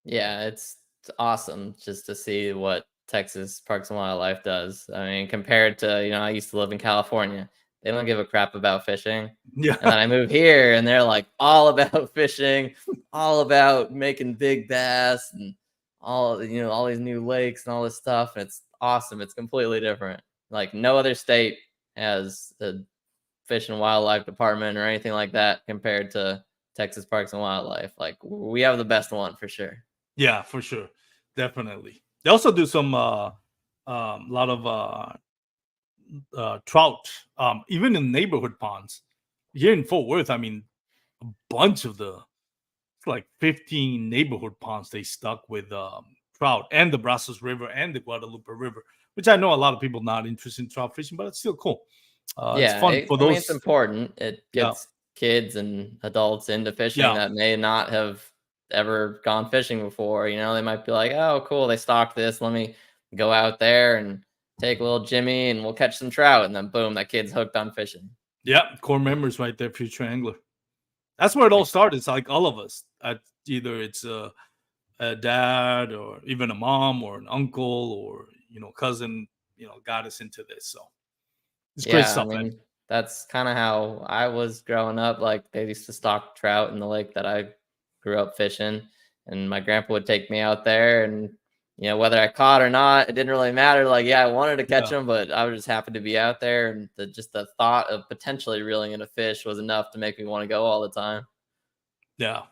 Yeah, it's awesome just to see what Texas Parks and Wildlife does. I mean, compared to, I used to live in California. They don't give a crap about fishing. Yeah. And then I moved here and they're like all about fishing, all about making big bass and all these new lakes and all this stuff. And it's awesome. It's completely different. Like no other state has a fish and wildlife department or anything like that compared to Texas Parks and Wildlife. Like we have the best one for sure. Yeah, for sure. Definitely. They also do some lot of trout, even in neighborhood ponds here in Fort Worth. I mean, a bunch of it's like 15 neighborhood ponds they stuck with trout, and the Brazos River and the Guadalupe River, which I know a lot of people not interested in trout fishing, but it's still cool. It's Yeah, fun for I mean it's those. important. It Yeah, gets kids and adults into fishing yeah, that may not have ever gone fishing before. They might be like, "Oh, cool, they stocked this. Let me go out there and take little Jimmy and we'll catch some trout." And then boom, that kid's hooked on fishing. yeah. Core members right there, future angler. That's where it all Like, started. It's like all of us. Either it's a dad or even a mom or an uncle or cousin, got us into this. So it's great yeah, I stuff, man. mean, that's kind of how I was growing up. Like they used to stock trout in the lake that I grew up fishing, and my grandpa would take me out there, and whether I caught or not, it didn't really matter. Like, yeah, I wanted to catch Yeah, them, but I was just happy to be out there, and just the thought of potentially reeling in a fish was enough to make me want to go all the time. yeah,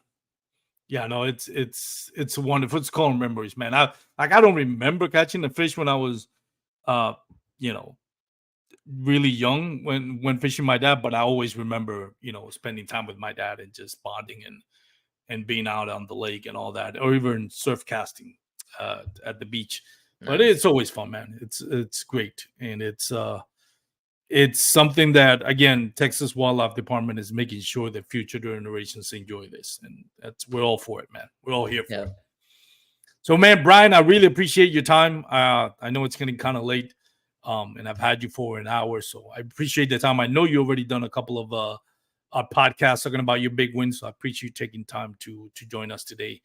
yeah. No, it's wonderful. It's calling memories, man. I don't remember catching a fish when I was uh you know really young when fishing my dad, but I always remember spending time with my dad and just bonding and being out on the lake and all that, or even surf casting at the beach. But Nice. it's always fun, man. It's great, and it's something that, again, Texas Wildlife Department is making sure that future generations enjoy this, and we're all for it, man. We're all here for Yeah. it. So, man, Brian, I really appreciate your time. I know it's getting kind of late, and I've had you for an hour, so I appreciate the time. I know you already done a couple of podcasts talking about your big wins, so I appreciate you taking time to join us today.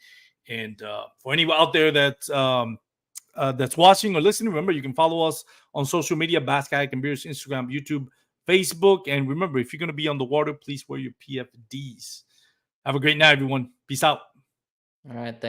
And for anyone out there that's watching or listening, remember you can follow us on social media: Bass Kayak and Beers, Instagram, YouTube, Facebook. And remember, if you're going to be on the water, please wear your PFDs. Have a great night, everyone. Peace out. All right. Thanks.